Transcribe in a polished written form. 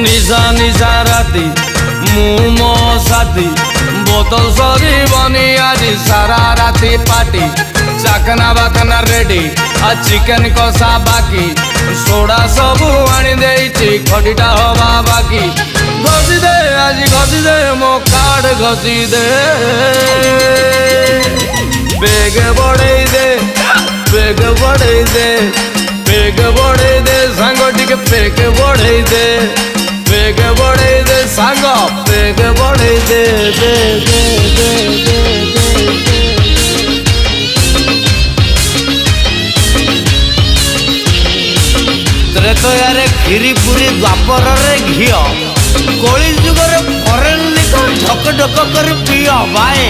निशा निशा राती मु मो साथी बोतल सरी बनी आज सारा राती पार्टी चाकना बाकना रेडी आ चिकन कषा बाकी सोडा सबू आनी देइछि खटीटा हवा बाकी घसी दे आज घसी दे मो कार्ड घसी दे बेग बढ़ई दे बेग बढ़ई दे बेग बढ़ई दे सांग टिके बेग बढ़ई दे बेग बढ़ई दे सांग बेग बढ़ई दे दे दे दे दे तो यारे खीरी पूरी द्वापर रे घियो कोली जुगर फरेन लिखो ढक ढक कर पियो भाई।